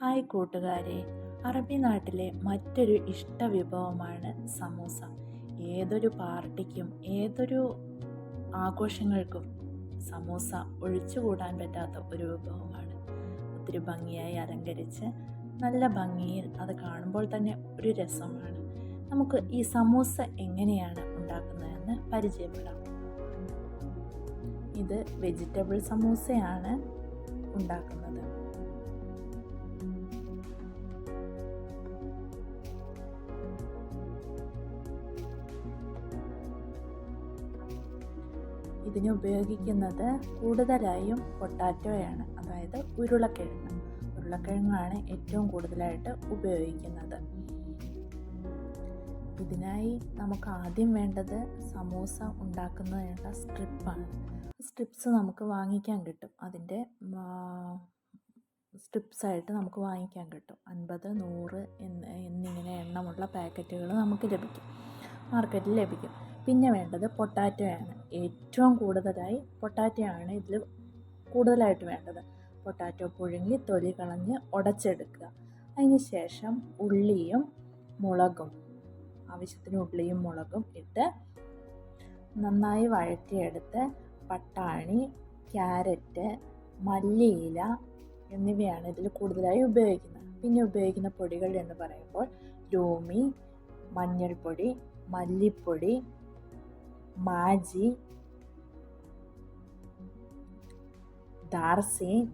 Hi കൂട്ടുകാരെ, അറബി നാട്ടിലെ മറ്റൊരു ഇഷ്ട വിഭവമാണ് സമൂസ. ഏതൊരു പാർട്ടിക്കും ഏതൊരു ആഘോഷങ്ങൾക്കും സമൂസ ഒഴിച്ചുകൂടാൻ പറ്റാത്ത ഒരു വിഭവമാണ്. ഒത്തിരി ഭംഗിയായി അലങ്കരിച്ച് നല്ല ഭംഗിയിൽ അത് കാണുമ്പോൾ തന്നെ ഒരു രസമാണ്. നമുക്ക് ഈ സമൂസ എങ്ങനെയാണ് ഉണ്ടാക്കുന്നതെന്ന് പരിചയപ്പെടാം. ഇത് വെജിറ്റബിൾ സമൂസയാണ് ഉണ്ടാക്കുന്നത്. ഇതിന് ഉപയോഗിക്കുന്നത് കൂടുതലായും പൊട്ടാറ്റോയാണ്, അതായത് ഉരുളക്കിഴങ്ങ്. ഉരുളക്കിഴങ്ങാണ് ഏറ്റവും കൂടുതലായിട്ട് ഉപയോഗിക്കുന്നത്. ഇതിനായി നമുക്ക് ആദ്യം വേണ്ടത് സമൂസ ഉണ്ടാക്കുന്നതിനുള്ള സ്ട്രിപ്പാണ്. സ്ട്രിപ്സ് നമുക്ക് വാങ്ങിക്കാൻ കിട്ടും. അതിൻ്റെ സ്ട്രിപ്സായിട്ട് നമുക്ക് വാങ്ങിക്കാൻ കിട്ടും. 50, 100 എന്നിങ്ങനെ എണ്ണമുള്ള പാക്കറ്റുകൾ നമുക്ക് ലഭിക്കും, മാർക്കറ്റിൽ ലഭിക്കും. പിന്നെ വേണ്ടത് പൊട്ടാറ്റോയാണ്. ഏറ്റവും കൂടുതലായി പൊട്ടാറ്റോയാണ് ഇതിൽ കൂടുതലായിട്ട് വേണ്ടത്. പൊട്ടാറ്റോ പുഴുങ്ങി തൊലി കളഞ്ഞ് ഉടച്ചെടുക്കുക. അതിന് ശേഷം ഉള്ളിയും മുളകും, ആവശ്യത്തിന് ഉള്ളിയും മുളകും ഇട്ട് നന്നായി വഴറ്റിയെടുത്ത് പട്ടാണി, ക്യാരറ്റ്, മല്ലിയില എന്നിവയാണ് ഇതിൽ കൂടുതലായി ഉപയോഗിക്കുന്നത്. പിന്നെ ഉപയോഗിക്കുന്ന പൊടികൾ എന്ന് പറയുമ്പോൾ ലോമി, മഞ്ഞൾപ്പൊടി, മല്ലിപ്പൊടി, മാജി, ദാർസീൻ,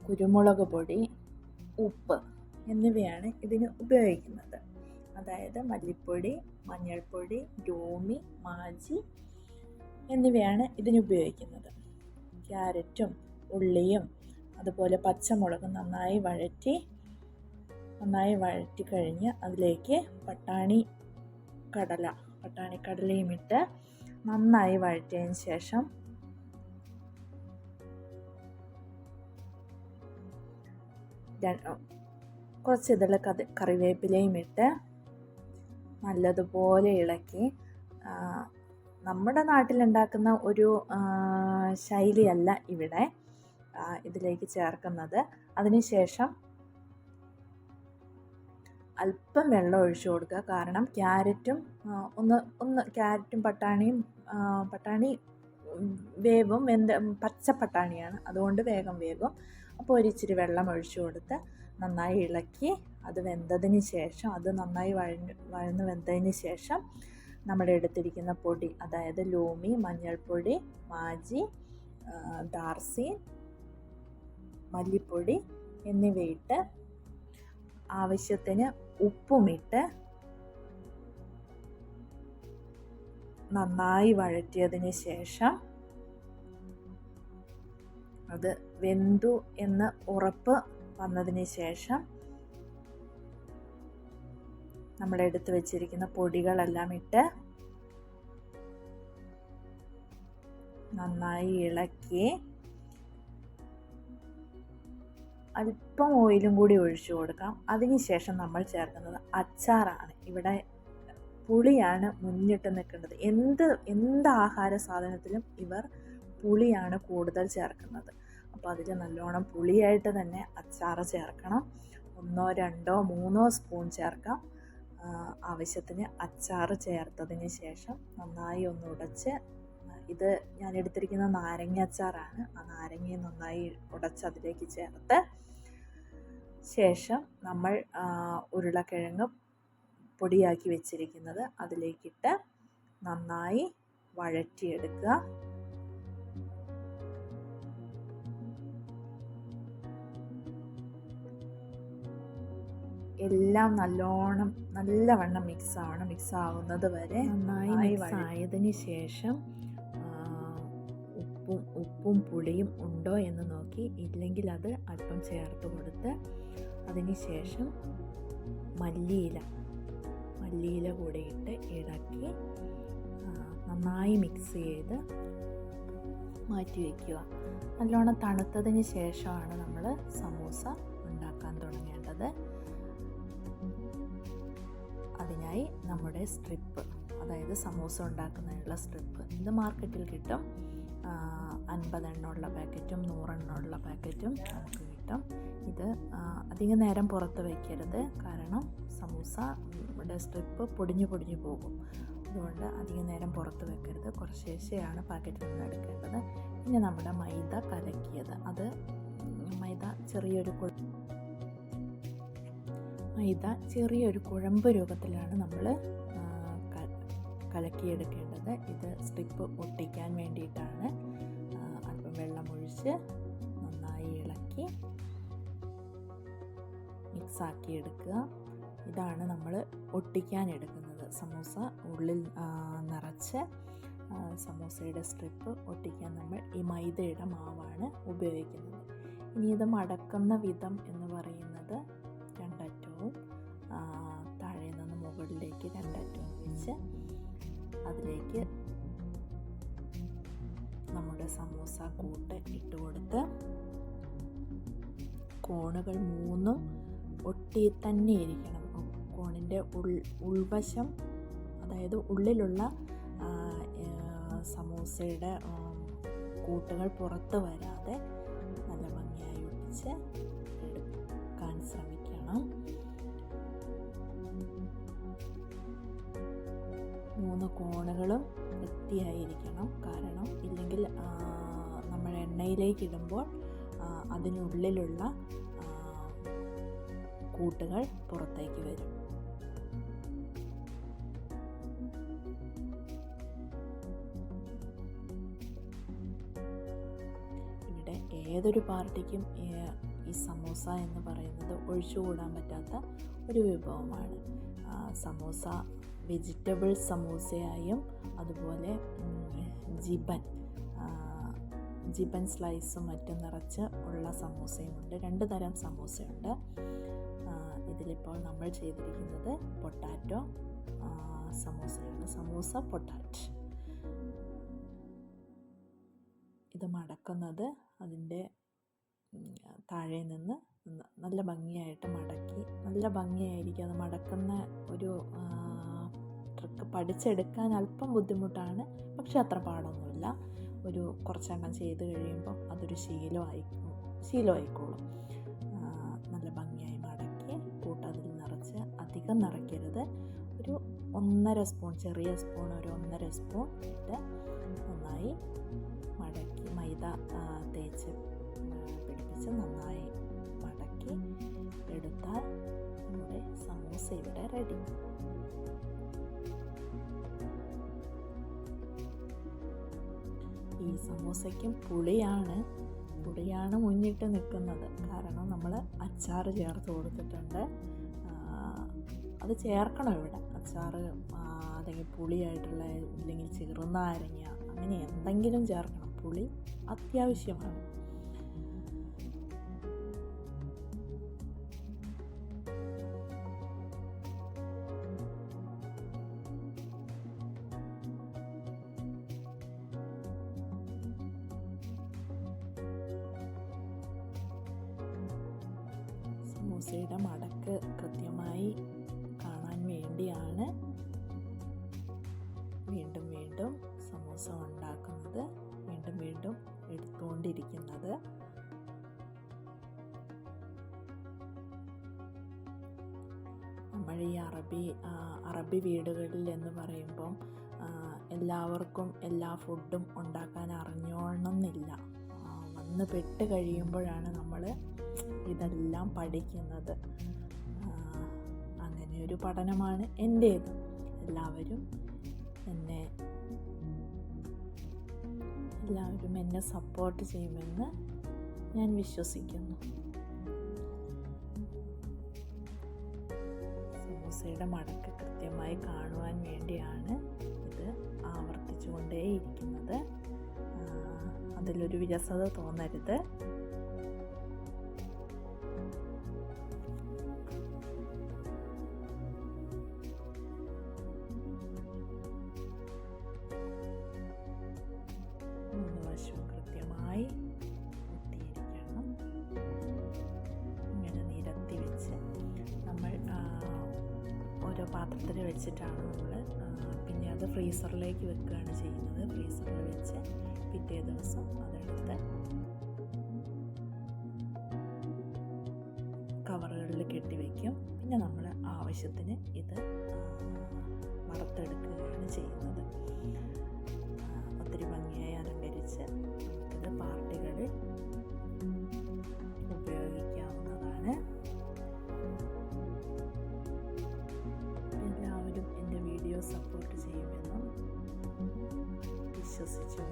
കുരുമുളക് പൊടി, ഉപ്പ് എന്നിവയാണ് ഇതിന് ഉപയോഗിക്കുന്നത്. അതായത് മല്ലിപ്പൊടി, മഞ്ഞൾപ്പൊടി, ലോമി, മാജി എന്നിവയാണ് ഇതിന് ഉപയോഗിക്കുന്നത്. ക്യാരറ്റും ഉള്ളിയും അതുപോലെ പച്ചമുളകും നന്നായി വഴറ്റി കഴിഞ്ഞ് അതിലേക്ക് പട്ടാണിക്കടലയും ഇട്ട് നന്നായി വഴറ്റിയതിന് ശേഷം കുറച്ച് ഇതിൽ കറിവേപ്പിലയും ഇട്ട് നല്ലതുപോലെ ഇളക്കി, നമ്മുടെ നാട്ടിലുണ്ടാക്കുന്ന ഒരു ശൈലിയല്ല ഇവിടെ ഇതിലേക്ക് ചേർക്കുന്നത്. അതിനുശേഷം അല്പം വെള്ളം ഒഴിച്ചു കൊടുക്കുക. കാരണം ക്യാരറ്റും പട്ടാണി വേവും, പച്ച പട്ടാണിയാണ്, അതുകൊണ്ട് വേഗം വേകും. അപ്പോൾ ഒരിച്ചിരി വെള്ളം ഒഴിച്ചു കൊടുത്ത് നന്നായി ഇളക്കി അത് വെന്തതിന് ശേഷം, അത് നന്നായി വഴന്ന് വെന്തതിന് ശേഷം നമ്മൾ എടുത്തിരിക്കുന്ന പൊടി, അതായത് ലോമി, മഞ്ഞൾപ്പൊടി, മാജി, ദാർസീൻ, മല്ലിപ്പൊടി എന്നിവയിട്ട് ആവശ്യത്തിന് ഉപ്പുമിട്ട് നന്നായി വഴറ്റിയതിന് ശേഷം അത് വെന്തു എന്ന് ഉറപ്പ് വന്നതിന് ശേഷം നമ്മൾ എടുത്തു വെച്ചിരിക്കുന്ന പൊടികളെല്ലാം ഇട്ട് നന്നായി ഇളക്കി അല്പം ഓയിലും കൂടി ഒഴിച്ചു കൊടുക്കാം. അതിനുശേഷം നമ്മൾ ചേർക്കുന്നത് അച്ചാറാണ്. ഇവിടെ പുളിയാണ് മുന്നിട്ട് നിൽക്കുന്നത്. എന്ത് ആഹാര സാധനത്തിലും ഇവർ പുളിയാണ് കൂടുതൽ ചേർക്കുന്നത്. അപ്പോൾ അതിൽ നല്ലോണം പുളിയായിട്ട് തന്നെ അച്ചാർ ചേർക്കണം. 1, 2, 3 സ്പൂൺ ചേർക്കാം. ആവശ്യത്തിന് അച്ചാർ ചേർത്തതിന് ശേഷം നന്നായി ഒന്ന് ഉടച്ച്, ഇത് ഞാൻ എടുത്തിരിക്കുന്ന നാരങ്ങ അച്ചാറാണ്. ആ നാരങ്ങയെ നന്നായി ഉടച്ച് അതിലേക്ക് ചേർത്ത് ശേഷം നമ്മൾ ഉരുളക്കിഴങ്ങ് പൊടിയാക്കി വെച്ചിരിക്കുന്നത് അതിലേക്കിട്ട് നന്നായി വഴറ്റിയെടുക്കുക. എല്ലാം നല്ലവണ്ണം മിക്സ് ആവുന്നത് വരെ നന്നായി ആയതിന് ശേഷം ഉപ്പും പുളിയും ഉണ്ടോ എന്ന് നോക്കി, ഇല്ലെങ്കിൽ അത് അല്പം ചേർത്ത് കൊടുത്ത് അതിന് ശേഷം മല്ലിയില കൂടെ ഇട്ട് ഇളക്കി നന്നായി മിക്സ് ചെയ്ത് മാറ്റി വയ്ക്കുക. നല്ലോണം തണുത്തതിന് ശേഷമാണ് നമ്മൾ സമൂസ ഉണ്ടാക്കാൻ തുടങ്ങേണ്ടത്. അതിനായി നമ്മുടെ സ്ട്രിപ്പ്, അതായത് സമൂസ ഉണ്ടാക്കുന്നതിനുള്ള സ്ട്രിപ്പ്, ഇത് മാർക്കറ്റിൽ കിട്ടും. 50 എണ്ണമുള്ള പാക്കറ്റും 100 എണ്ണമുള്ള പാക്കറ്റും നമുക്ക് കിട്ടും. ഇഷ്ടം. ഇത് അധികം നേരം പുറത്ത് വയ്ക്കരുത്, കാരണം സമൂസയുടെ സ്ട്രിപ്പ് പൊടിഞ്ഞു പോകും. അതുകൊണ്ട് അധികം നേരം പുറത്ത് വെക്കരുത്. കുറച്ചേശയാണ് പാക്കറ്റിൽ നിന്ന് എടുക്കേണ്ടത്. പിന്നെ നമ്മുടെ മൈദ കലക്കിയത്, അത് മൈദ ചെറിയൊരു കുഴമ്പ് രൂപത്തിലാണ് നമ്മൾ കലക്കിയെടുക്കേണ്ടത്. ഇത് സ്ട്രിപ്പ് ഒട്ടിക്കാൻ വേണ്ടിയിട്ടാണ്. അല്പം വെള്ളമൊഴിച്ച് നന്നായി ഇളക്കി മിക്സാക്കി എടുക്കുക. ഇതാണ് നമ്മൾ ഒട്ടിക്കാൻ എടുക്കുന്നത്. സമൂസ ഉള്ളിൽ നിറച്ച് സമൂസയുടെ സ്ട്രിപ്പ് ഒട്ടിക്കാൻ നമ്മൾ ഈ മൈദയുടെ മാവാണ് ഉപയോഗിക്കുന്നത്. ഇനി ഇത് മടക്കുന്ന വിധം എന്ന് പറയുന്നത് രണ്ടറ്റവും താഴെ നിന്ന് മുകളിലേക്ക് രണ്ടറ്റവും വെച്ച് അതിലേക്ക് നമ്മുടെ സമൂസ കൂട്ട് ഇട്ട് കൊടുത്ത് കോണുകൾ 3 ഒട്ടി തന്നെ ഇരിക്കണം. കോണിൻ്റെ ഉൾവശം, അതായത് ഉള്ളിലുള്ള സമൂസയുടെ കൂട്ടുകൾ പുറത്ത് വരാതെ നല്ല ഭംഗിയായി ഒട്ടിച്ച് എടുക്കാൻ ശ്രമിക്കണം. 3 കോണുകളും വൃത്തിയായിരിക്കണം. കാരണം ഇല്ലെങ്കിൽ നമ്മൾ എണ്ണയിലേക്ക് ഇടുമ്പോൾ അതിനുള്ളിലുള്ള കൂട്ടുകൾ പുറത്തേക്ക് വരും. ഇവിടെ ഏതൊരു പാർട്ടിക്കും ഈ സമൂസ എന്ന് പറയുന്നത് ഒഴിച്ചുകൂടാൻ പറ്റാത്ത ഒരു വിഭവമാണ്. സമൂസ വെജിറ്റബിൾ സമൂസയായും അതുപോലെ ജിബൻ സ്ലൈസും മറ്റും നിറച്ച് ഉള്ള സമൂസയുമുണ്ട്. 2 തരം സമൂസയുണ്ട്. ഇതിലിപ്പോൾ നമ്മൾ ചെയ്തിരിക്കുന്നത് പൊട്ടാറ്റോ സമൂസയാണ്. സമൂസ പൊട്ടാറ്റോ. ഇത് മടക്കുന്നത് അതിൻ്റെ താഴെ നിന്ന് നല്ല ഭംഗിയായിട്ട് മടക്കി, നല്ല ഭംഗിയായിരിക്കും. അത് മടക്കുന്ന ഒരു ട്രിക്ക് പഠിച്ചെടുക്കാൻ അല്പം ബുദ്ധിമുട്ടാണ്, പക്ഷെ അത്ര പാടൊന്നുമില്ല. ഒരു കുറച്ചെണ്ണം ചെയ്ത് കഴിയുമ്പോൾ അതൊരു ശീലമായിക്കോളും. നല്ല ഭംഗിയായി മടക്കി കൂട്ടതിൽ നിറച്ച്, അധികം നിറയ്ക്കരുത്. ഒരു 1.5 സ്പൂൺ, ചെറിയ സ്പൂൺ ഒരു 1.5 സ്പൂൺ ഇട്ട് നന്നായി മടക്കി മൈദ തേച്ച് പിടിപ്പിച്ച് നന്നായി മടക്കി എടുത്താൽ നമ്മുടെ സമൂസ ഇവിടെ റെഡി. ഈ സമൂസയ്ക്കും പുളിയാണ് മുന്നിട്ട് നിൽക്കുന്നത്. കാരണം നമ്മൾ അച്ചാർ ചേർത്ത് കൊടുത്തിട്ടുണ്ട്. അത് ചേർക്കണം ഇവിടെ. അച്ചാർ അല്ലെങ്കിൽ പുളിയായിട്ടുള്ള, ഇല്ലെങ്കിൽ ചെറുനാരങ്ങ, അങ്ങനെ എന്തെങ്കിലും ചേർക്കണം. പുളി അത്യാവശ്യമാണ്. സമൂസയുടെ മടക്ക് കൃത്യമായി കാണാൻ വേണ്ടിയാണ് വീണ്ടും സമൂസ ഉണ്ടാക്കുന്നത്, വീണ്ടും എടുത്തുകൊണ്ടിരിക്കുന്നത്. നമ്മൾ ഈ അറബി വീടുകളിൽ എന്ന് പറയുമ്പം എല്ലാവർക്കും എല്ലാ ഫുഡും ഉണ്ടാക്കാൻ അറിഞ്ഞോണമെന്നില്ല. വന്ന് പെട്ട് കഴിയുമ്പോഴാണ് നമ്മൾ ഇതെല്ലാം പഠിക്കുന്നത്. അങ്ങനെയൊരു പഠനമാണ് എൻ്റേത്. എല്ലാവരും എന്നെ സപ്പോർട്ട് ചെയ്യുമെന്ന് ഞാൻ വിശ്വസിക്കുന്നു. സമൂസയുടെ മടക്ക് കൃത്യമായി കാണുവാൻ വേണ്ടിയാണ് ഇത് ആവർത്തിച്ചുകൊണ്ടേയിരിക്കുന്നത്. അതിലൊരു വിരസത തോന്നരുത്. കൃത്യമായി ഒട്ടിയിരിക്കണം. ഇങ്ങനെ നിരത്തി വെച്ച് നമ്മൾ ഓരോ പാത്രത്തിൽ വെച്ചിട്ടാണ് നമ്മൾ പിന്നെ അത് ഫ്രീസറിലേക്ക് വെക്കുകയാണ് ചെയ്യുന്നത്. ഫ്രീസറിൽ വെച്ച് പിറ്റേ ദിവസം അതെടുത്ത് ബൗളിൽ കെട്ടി വയ്ക്കും. പിന്നെ നമ്മൾ ആവശ്യത്തിന് ഇത് വറുത്തെടുക്കുകയാണ് ചെയ്യുന്നത്. ഒത്തിരി ഭംഗിയായി അലങ്കരിച്ച് നമുക്കിത് പാർട്ടികളിൽ ഉപയോഗിക്കാവുന്നതാണ്. എല്ലാവരും എൻ്റെ വീഡിയോ സപ്പോർട്ട് ചെയ്യുമെന്നും വിശ്വസിച്ചു